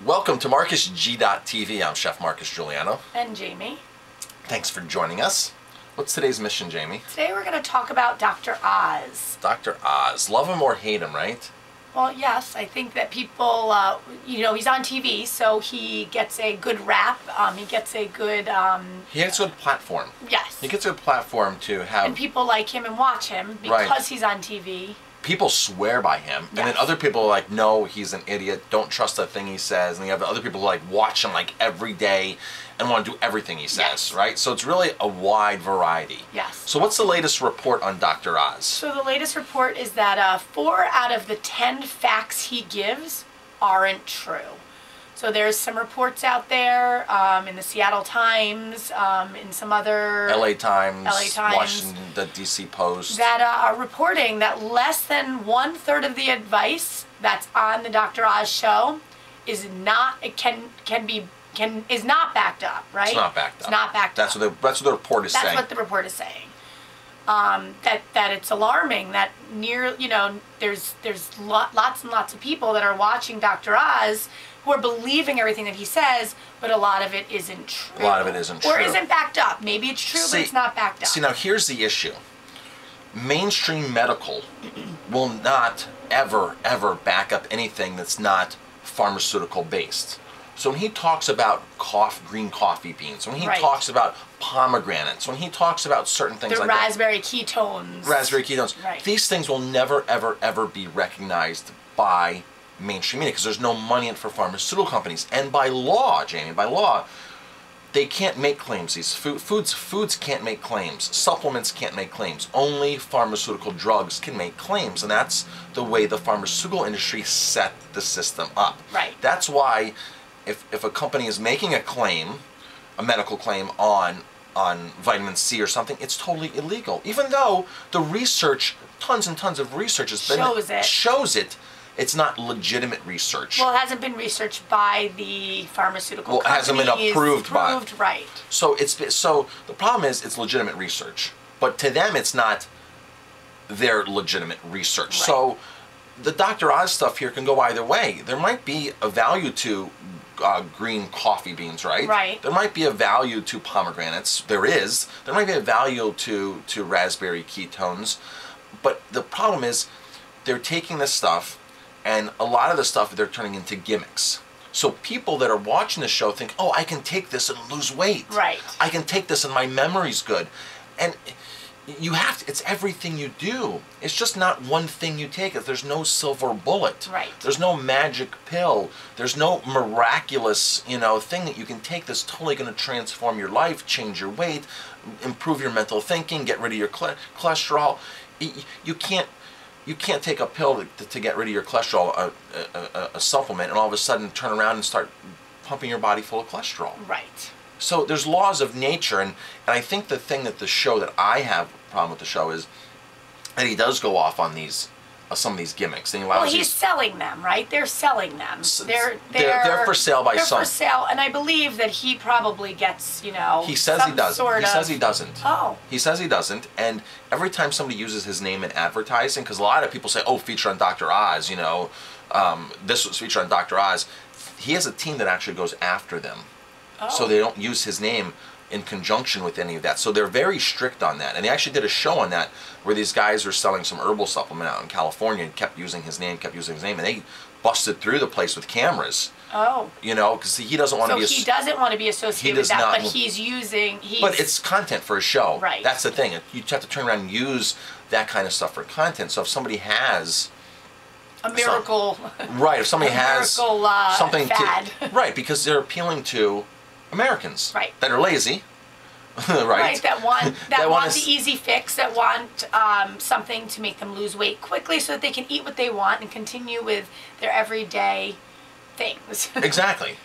Welcome to MarcusG.TV. I'm Chef Marcus Giuliano. And Jamie. Thanks for joining us. What's today's mission, Jamie? Today we're going to talk about Dr. Oz. Dr. Oz. Love him or hate him, right? Well, yes. I think that people, he's on TV, so he gets a good rap. He gets a good... He gets a good platform. Yes. He gets a good platform to have... And people like him and watch him because he's on TV. People swear by him, and then other people are like, no, he's an idiot, don't trust a thing he says, and you have other people who like watch him like every day and want to do everything he says, right? So it's really a wide variety. Yes. So what's the latest report on Dr. Oz? So the latest report is that 4 out of the 10 facts he gives aren't true. So there's some reports out there in the Seattle Times, in some other... LA Times, Washington, the DC Post. That are reporting that less than 1/3 of the advice that's on the Dr. Oz show is not, is not backed up, right? It's not backed up. It's not backed up. That's what the report is saying. That's what the report is saying. That it's alarming that there's lots and lots of people that are watching Dr. Oz who are believing everything that he says, but a lot of it isn't true. A lot of it isn't true. Or isn't backed up. Maybe it's true, but it's not backed up. See, now here's the issue. Mainstream medical will not ever back up anything that's not pharmaceutical based. So when he talks about green coffee beans, when he talks about pomegranates, when he talks about certain things like raspberry ketones. Raspberry ketones. Right. These things will never, ever be recognized by mainstream media because there's no money in it for pharmaceutical companies. And by law, Jamie, by law, they can't make claims. These foods can't make claims. Supplements can't make claims. Only pharmaceutical drugs can make claims. And that's the way the pharmaceutical industry set the system up. Right. That's why if a company is making a claim, a medical claim on vitamin C or something, it's totally illegal. Even though the research, tons and tons of research has been shows it, it's not legitimate research. Well, it hasn't been researched by the pharmaceutical company. Well, it hasn't been approved by. Right. So the problem is it's legitimate research, but to them it's not their legitimate research. Right. So the Dr. Oz stuff here can go either way. There might be a value to green coffee beans, right? Right. There might be a value to pomegranates. There is. There might be a value to raspberry ketones, but the problem is they're taking this stuff, and a lot of the stuff they're turning into gimmicks. So people that are watching the show think, oh, I can take this and lose weight. Right. I can take this and my memory's good. And you have to, it's everything you do. It's just not one thing you take. There's no silver bullet. Right. There's no magic pill. There's no miraculous, thing that you can take that's totally going to transform your life, change your weight, improve your mental thinking, get rid of your cholesterol. You can't take a pill to get rid of your cholesterol, a supplement, and all of a sudden turn around and start pumping your body full of cholesterol. Right. So there's laws of nature, and I think the thing that I have a problem with the show is that he does go off on some of these gimmicks. And he's selling them, right? They're selling them. They're for sale by some. They're for sale, and I believe that he probably gets, He says he doesn't. He says he doesn't. Oh. He says he doesn't, and every time somebody uses his name in advertising, because a lot of people say, oh, feature on Dr. Oz, this was featured on Dr. Oz. He has a team that actually goes after them. Oh. So they don't use his name in conjunction with any of that. So they're very strict on that. And they actually did a show on that where these guys were selling some herbal supplement out in California and kept using his name, and they busted through the place with cameras. Oh. Because he doesn't want to be... So he doesn't want to be associated with that, but he's using... But it's content for a show. Right. That's the thing. You have to turn around and use that kind of stuff for content. So if somebody has... A miracle... Right, if somebody has something fad. Right, because they're appealing to Americans that are lazy, right? That want the easy fix, that want something to make them lose weight quickly, so that they can eat what they want and continue with their everyday things. Exactly.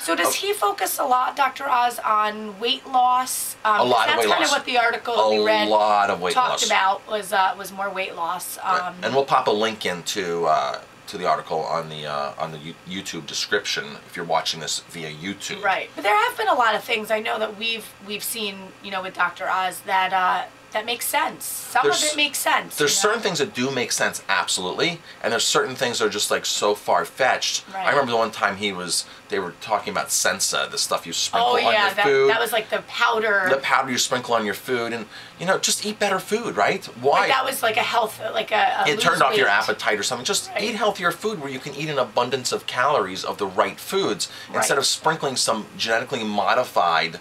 So does he focus a lot, Dr. Oz, on weight loss? A lot of weight loss. That's kind of what the article that we read talked about was more weight loss. Right. And we'll pop a link into to the article on the YouTube description if you're watching this via YouTube. Right, but there have been a lot of things I know that we've seen, with Dr. Oz that that makes sense. Some of it makes sense. There's certain things that do make sense, absolutely, and there's certain things that are just like so far-fetched. Right. I remember the one time they were talking about Sensa, the stuff you sprinkle on your that, food. that was like the powder. The powder you sprinkle on your food, and just eat better food, right? Why? Like that was like a health, like a it turned off weight. your appetite or something. Just eat healthier food where you can eat an abundance of calories of the right foods instead of sprinkling some genetically modified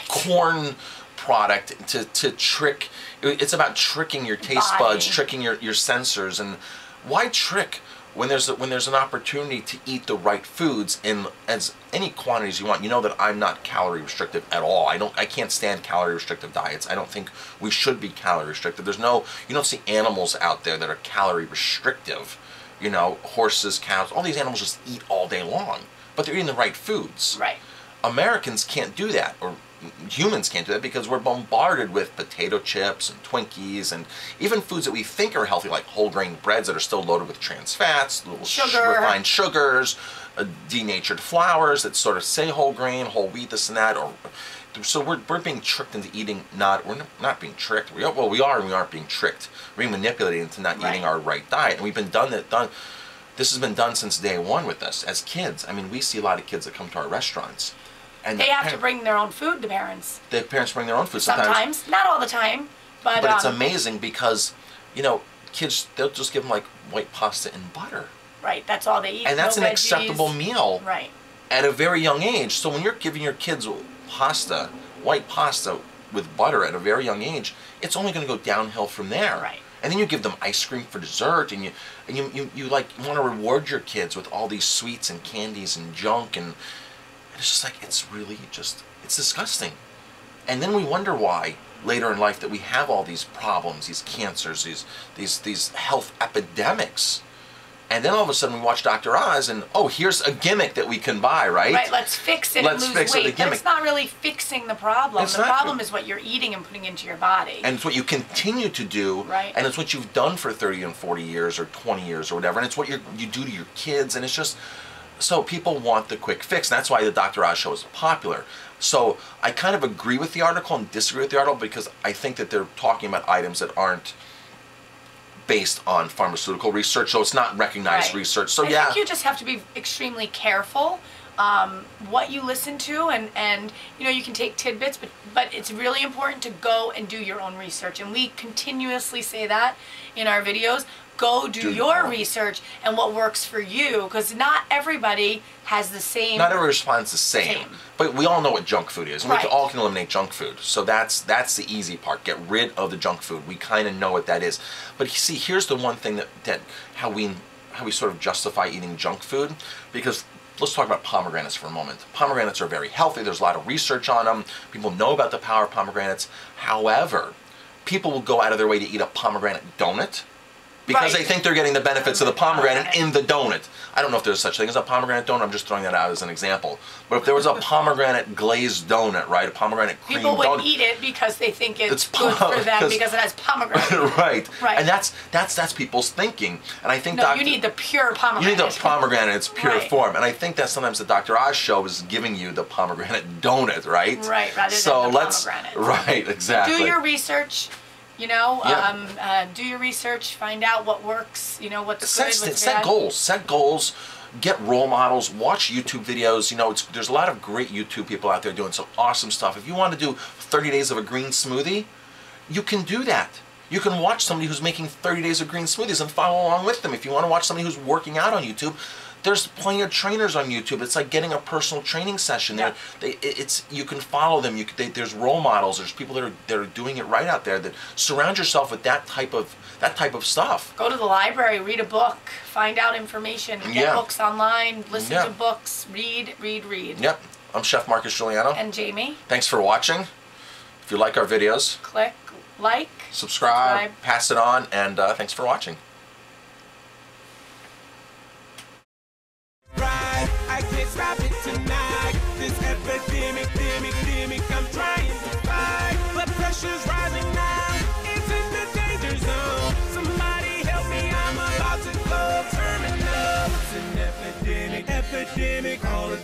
corn product to trick. It's about tricking your taste buds, tricking your sensors. And why trick when there's an opportunity to eat the right foods in as any quantities you want? You know that I'm not calorie restrictive at all. I can't stand calorie restrictive diets. I don't think we should be calorie restrictive. You don't see animals out there that are calorie restrictive. Horses, cows, all these animals just eat all day long, but they're eating the right foods. Right. Americans can't do that, or humans can't do that, because we're bombarded with potato chips and Twinkies and even foods that we think are healthy, like whole grain breads that are still loaded with trans fats, little refined sugars, denatured flours that sort of say whole grain, whole wheat, this and that. So we're being tricked into eating we're not being tricked. We are and we aren't being tricked. We're being manipulated into not eating our right diet. And we've been this has been done since day one with us as kids. I mean, we see a lot of kids that come to our restaurants. And they have to bring their own food, the parents. The parents bring their own food sometimes. Not all the time. But it's amazing because, kids, they'll just give them like white pasta and butter. Right, that's all they eat. And that's an acceptable meal. Right. At a very young age. So when you're giving your kids white pasta with butter at a very young age, it's only going to go downhill from there. Right. And then you give them ice cream for dessert, and you want to reward your kids with all these sweets and candies and junk, and it's just like, it's disgusting. And then we wonder why later in life that we have all these problems, these cancers, these health epidemics. And then all of a sudden we watch Dr. Oz and, here's a gimmick that we can buy, right? Right, let's fix it and lose weight. But it's not really fixing the problem. The problem is what you're eating and putting into your body. And it's what you continue to do. Right. And it's what you've done for 30 and 40 years or 20 years or whatever. And it's what you do to your kids. And it's just, so people want the quick fix. And that's why the Dr. Oz show is popular. So I kind of agree with the article and disagree with the article, because I think that they're talking about items that aren't based on pharmaceutical research, so it's not recognized research. So I think you just have to be extremely careful what you listen to, and you can take tidbits, but it's really important to go and do your own research, and we continuously say that in our videos. Go do your research and what works for you, because not everybody has the same. Not everybody responds the same. But we all know what junk food is, and we all can eliminate junk food. So that's the easy part. Get rid of the junk food. We kind of know what that is. But you see, here's the one thing that how we sort of justify eating junk food, because let's talk about pomegranates for a moment. Pomegranates are very healthy. There's a lot of research on them. People know about the power of pomegranates. However, people will go out of their way to eat a pomegranate donut, because they think they're getting the benefits of the pomegranate in the donut. I don't know if there's such thing as a pomegranate donut. I'm just throwing that out as an example. But if there was a pomegranate glazed donut, right, a pomegranate cream donut, people would eat it because they think it's good for them because it has pomegranate. Right. And that's people's thinking. And I think you need the pure pomegranate. You need the pomegranate in its pure form. And I think that sometimes the Dr. Oz show is giving you the pomegranate donut, right? Right, rather than the pomegranate. Right, exactly. Do your research. Do your research, find out what works, what's good, what's bad. Set goals, get role models, watch YouTube videos. There's a lot of great YouTube people out there doing some awesome stuff. If you want to do 30 days of a green smoothie, you can do that. You can watch somebody who's making 30 days of green smoothies and follow along with them. If you want to watch somebody who's working out on YouTube, there's plenty of trainers on YouTube. It's like getting a personal training session. Yeah. You can follow them. There's role models. There's people that are doing it right out there. That surround yourself with that type of stuff. Go to the library, read a book, find out information, get books online, listen to books, read. Yep. I'm Chef Marcus Giuliano. And Jamie. Thanks for watching. If you like our videos, click like, subscribe, pass it on, and thanks for watching. I can't stop it tonight. This epidemic, I'm trying to fight. Blood pressure's rising now. It's in the danger zone. Somebody help me, I'm about to go terminal. It's an epidemic, all the